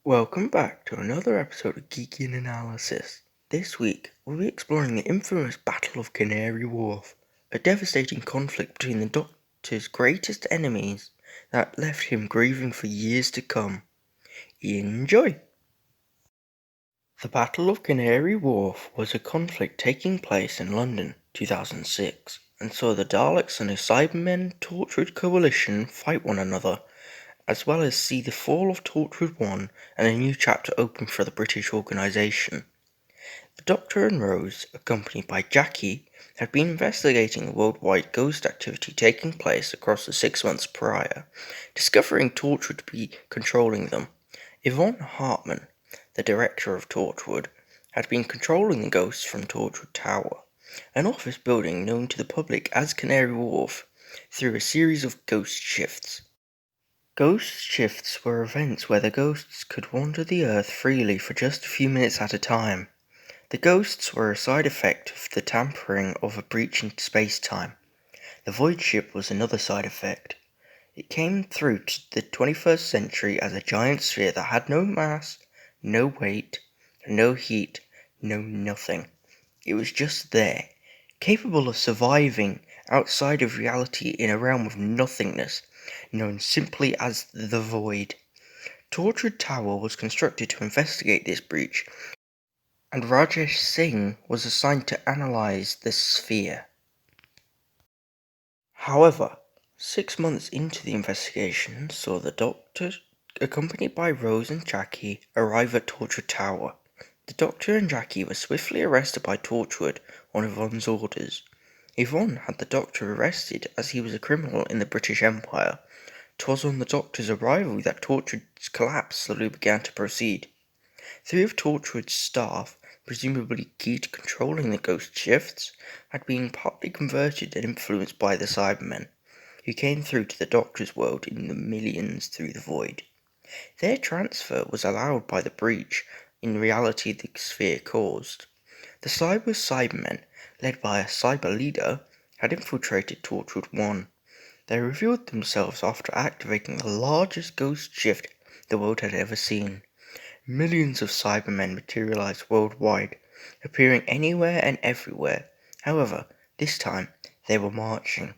Welcome back to another episode of Geeky Analysis. This week, we'll be exploring the infamous Battle of Canary Wharf, a devastating conflict between the Doctor's greatest enemies that left him grieving for years to come. Enjoy! The Battle of Canary Wharf was a conflict taking place in London, 2006, and saw the Daleks and a Cybermen Torchwood coalition fight one another, as well as see the fall of Torchwood 1 and a new chapter open for the British organisation. The Doctor and Rose, accompanied by Jackie, had been investigating the worldwide ghost activity taking place across the 6 months prior, discovering Torchwood to be controlling them. Yvonne Hartman, the director of Torchwood, had been controlling the ghosts from Torchwood Tower, an office building known to the public as Canary Wharf, through a series of ghost shifts. Ghost shifts were events where the ghosts could wander the earth freely for just a few minutes at a time. The ghosts were a side effect of the tampering of a breach in space-time. The void ship was another side effect. It came through to the 21st century as a giant sphere that had no mass, no weight, no heat, no nothing. It was just there, capable of surviving outside of reality in a realm of nothingness, known simply as the Void. Torchwood Tower was constructed to investigate this breach, and Rajesh Singh was assigned to analyze the sphere. However, 6 months into the investigation saw the Doctor, accompanied by Rose and Jackie, arrive at Torchwood Tower. The Doctor and Jackie were swiftly arrested by Torchwood on Yvonne's orders. Yvonne had the Doctor arrested as he was a criminal in the British Empire. 'Twas on the Doctor's arrival that Torchwood's collapse slowly began to proceed. 3 of Torchwood's staff, presumably key to controlling the ghost shifts, had been partly converted and influenced by the Cybermen, who came through to the Doctor's world in the millions through the void. Their transfer was allowed by the breach in reality the sphere caused. The Cybus Cybermen, led by a cyber leader, had infiltrated Torchwood 1. They revealed themselves after activating the largest ghost shift the world had ever seen. Millions of Cybermen materialized worldwide, appearing anywhere and everywhere. However, this time they were marching,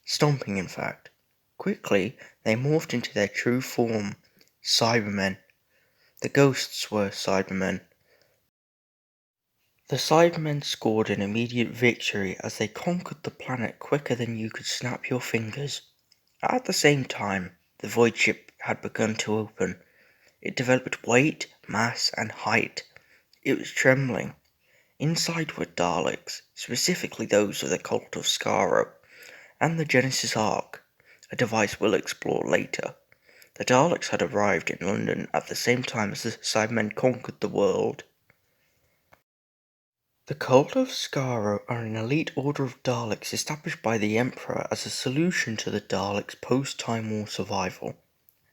stomping in fact. Quickly, they morphed into their true form, Cybermen. The ghosts were Cybermen. The Cybermen scored an immediate victory as they conquered the planet quicker than you could snap your fingers. At the same time, the void ship had begun to open. It developed weight, mass, and height. It was trembling. Inside were Daleks, specifically those of the Cult of Skaro, and the Genesis Ark, a device we'll explore later. The Daleks had arrived in London at the same time as the Cybermen conquered the world. The Cult of Skaro are an elite order of Daleks established by the Emperor as a solution to the Daleks' post-Time War survival,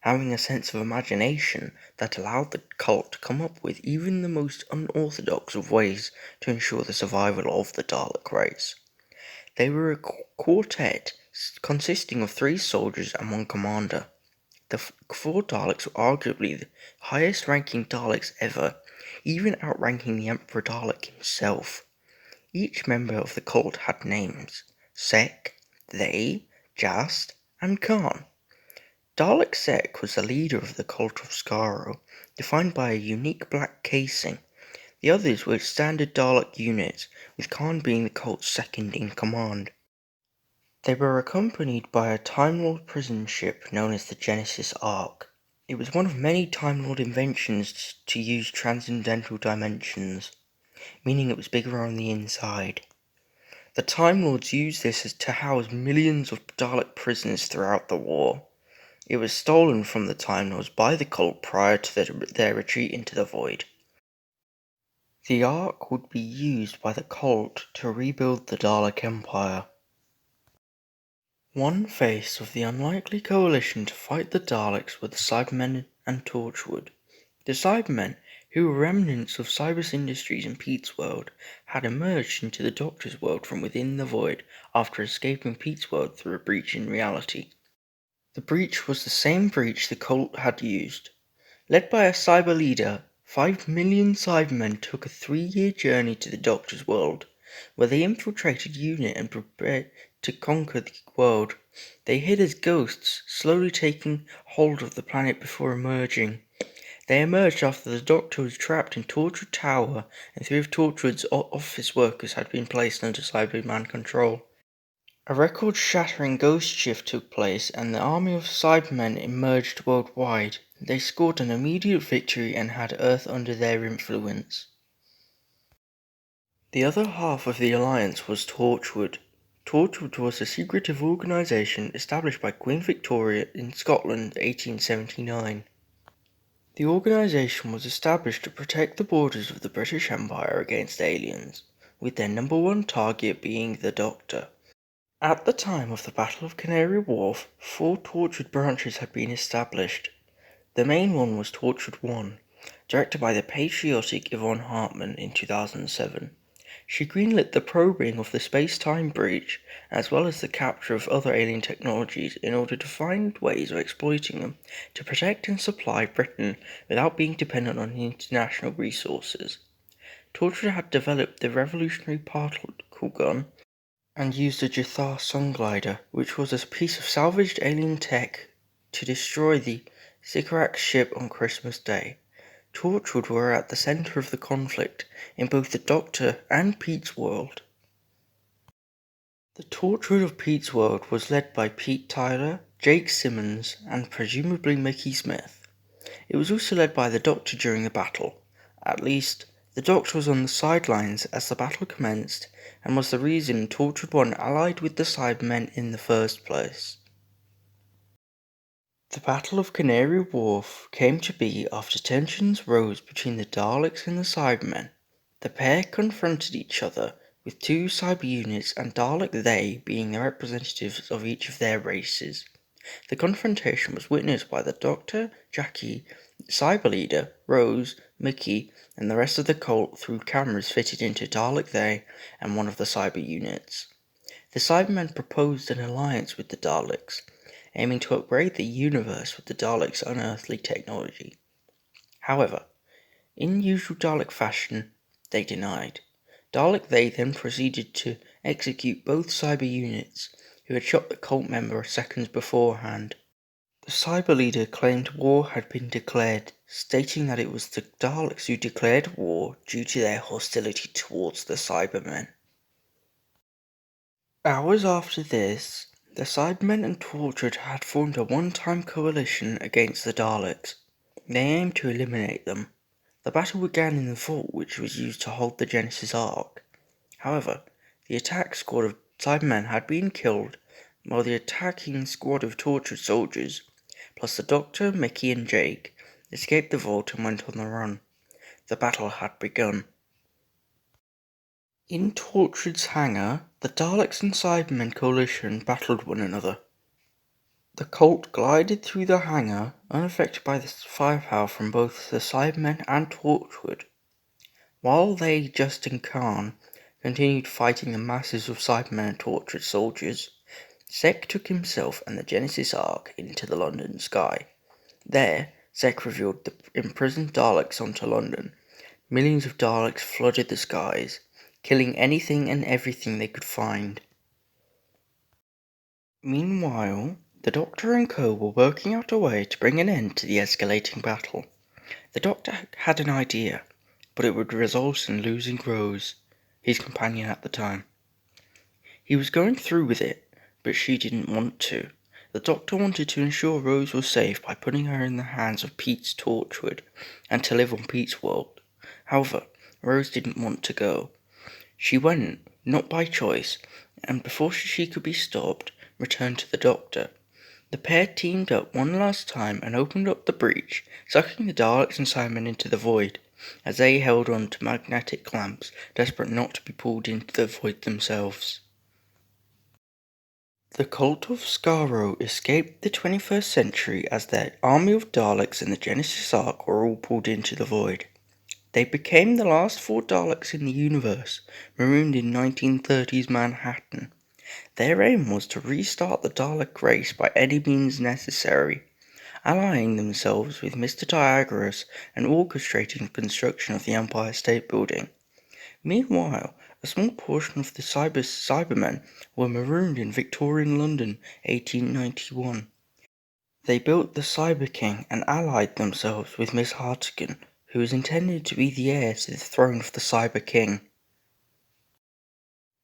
having a sense of imagination that allowed the cult to come up with even the most unorthodox of ways to ensure the survival of the Dalek race. They were a quartet consisting of 3 soldiers and 1 commander. The 4 Daleks were arguably the highest-ranking Daleks ever, even outranking the Emperor Dalek himself. Each member of the cult had names: Sek, They, Jast, and Khan. Dalek Sek was the leader of the Cult of Skaro, defined by a unique black casing. The others were standard Dalek units, with Khan being the cult's second in command. They were accompanied by a Time Lord prison ship known as the Genesis Ark. It was one of many Time Lord inventions to use transcendental dimensions, meaning it was bigger on the inside. The Time Lords used this to house millions of Dalek prisoners throughout the war. It was stolen from the Time Lords by the cult prior to their retreat into the void. The Ark would be used by the cult to rebuild the Dalek Empire. One face of the unlikely coalition to fight the Daleks were the Cybermen and Torchwood. The Cybermen, who were remnants of Cybus Industries in Pete's world, had emerged into the Doctor's world from within the void after escaping Pete's world through a breach in reality. The breach was the same breach the cult had used. Led by a cyber leader, 5 million Cybermen took a 3-year journey to the Doctor's world, where they infiltrated UNIT and prepared to conquer the world. They hid as ghosts, slowly taking hold of the planet before emerging. They emerged after the Doctor was trapped in Torchwood Tower and 3 of Torchwood's office workers had been placed under Cyberman control. A record-shattering ghost shift took place and the army of Cybermen emerged worldwide. They scored an immediate victory and had Earth under their influence. The other half of the alliance was Torchwood. Torchwood was a secretive organisation established by Queen Victoria in Scotland 1879. The organisation was established to protect the borders of the British Empire against aliens, with their number one target being the Doctor. At the time of the Battle of Canary Wharf, 4 Torchwood branches had been established. The main one was Torchwood 1, directed by the patriotic Yvonne Hartman in 2007. She greenlit the probing of the space-time breach, as well as the capture of other alien technologies in order to find ways of exploiting them to protect and supply Britain without being dependent on international resources. Torchwood had developed the revolutionary particle gun and used a Jethar Sunglider, which was a piece of salvaged alien tech, to destroy the Sycorax ship on Christmas Day. Torchwood were at the centre of the conflict in both the Doctor and Pete's world. The Torchwood of Pete's world was led by Pete Tyler, Jake Simmons, and presumably Mickey Smith. It was also led by the Doctor during the battle. At least, the Doctor was on the sidelines as the battle commenced and was the reason Torchwood 1 allied with the Cybermen in the first place. The Battle of Canary Wharf came to be after tensions rose between the Daleks and the Cybermen. The pair confronted each other with 2 cyber units and Dalek They being the representatives of each of their races. The confrontation was witnessed by the Doctor, Jackie, Cyber Leader, Rose, Mickey, and the rest of the cult through cameras fitted into Dalek They and one of the cyber units. The Cybermen proposed an alliance with the Daleks, aiming to upgrade the universe with the Daleks' unearthly technology. However, in usual Dalek fashion, they denied. Dalek They then proceeded to execute both cyber units, who had shot the cult member seconds beforehand. The cyber leader claimed war had been declared, stating that it was the Daleks who declared war due to their hostility towards the Cybermen. Hours after this, the Cybermen and Torchwood had formed a one-time coalition against the Daleks. They aimed to eliminate them. The battle began in the vault which was used to hold the Genesis Ark. However, the attack squad of Cybermen had been killed, while the attacking squad of Torchwood soldiers, plus the Doctor, Mickey and Jake, escaped the vault and went on the run. The battle had begun. In Torchwood's hangar, the Daleks and Cybermen coalition battled one another. The cult glided through the hangar, unaffected by the firepower from both the Cybermen and Torchwood. While they, Justin Khan, continued fighting the masses of Cybermen and Torchwood soldiers, Zek took himself and the Genesis Ark into the London sky. There, Zek revealed the imprisoned Daleks onto London. Millions of Daleks flooded the skies, killing anything and everything they could find. Meanwhile, the Doctor and co were working out a way to bring an end to the escalating battle. The Doctor had an idea, but it would result in losing Rose, his companion at the time. He was going through with it, but she didn't want to. The Doctor wanted to ensure Rose was safe by putting her in the hands of Pete's Torchwood and to live on Pete's world. However, Rose didn't want to go. She went, not by choice, and before she could be stopped, returned to the Doctor. The pair teamed up one last time and opened up the breach, sucking the Daleks and Cybermen into the void, as they held on to magnetic clamps, desperate not to be pulled into the void themselves. The cult of Skaro escaped the 21st century as their army of Daleks and the Genesis Ark were all pulled into the void. They became the last 4 Daleks in the universe, marooned in 1930s Manhattan. Their aim was to restart the Dalek race by any means necessary. allying themselves with Mr. Diagoras and orchestrating the construction of the Empire State Building. Meanwhile, a small portion of the Cybus Cybermen were marooned in Victorian London, 1891. They built the Cyber King and allied themselves with Miss Hartigan, who was intended to be the heir to the throne of the Cyber King.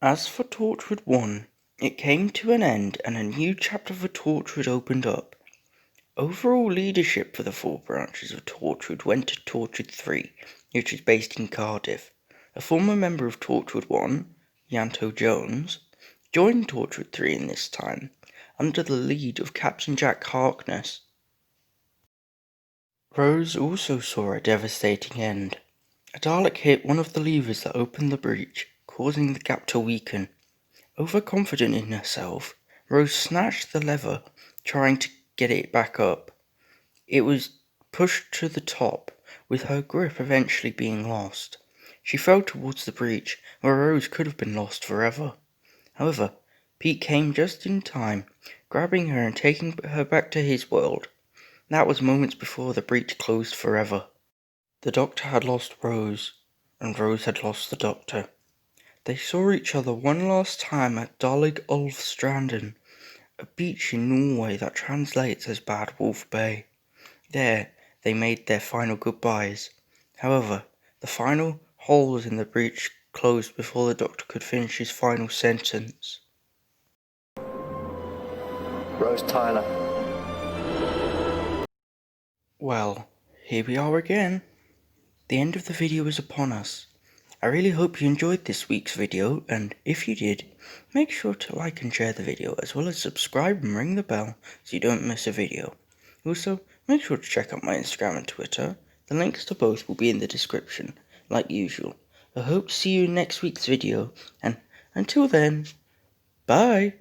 As for Torchwood 1, it came to an end and a new chapter for Torchwood opened up. Overall leadership for the 4 branches of Torchwood went to Torchwood 3, which is based in Cardiff. A former member of Torchwood 1, Yanto Jones, joined Torchwood 3 in this time, under the lead of Captain Jack Harkness. Rose also saw a devastating end. A Dalek hit one of the levers that opened the breach, causing the gap to weaken. Overconfident in herself, Rose snatched the lever, trying to get it back up. It was pushed to the top, with her grip eventually being lost. She fell towards the breach, where Rose could have been lost forever. However, Pete came just in time, grabbing her and taking her back to his world. That was moments before the breach closed forever. The Doctor had lost Rose, and Rose had lost the Doctor. They saw each other one last time at Dalek Ulfstranden, a beach in Norway that translates as Bad Wolf Bay. There, they made their final goodbyes. However, the final holes in the breach closed before the Doctor could finish his final sentence. Rose Tyler. Well, here we are again. The end of the video is upon us. I really hope you enjoyed this week's video, and if you did, make sure to like and share the video, as well as subscribe and ring the bell so you don't miss a video. Also, make sure to check out my Instagram and Twitter. The links to both will be in the description, like usual. I hope to see you in next week's video, and until then, bye!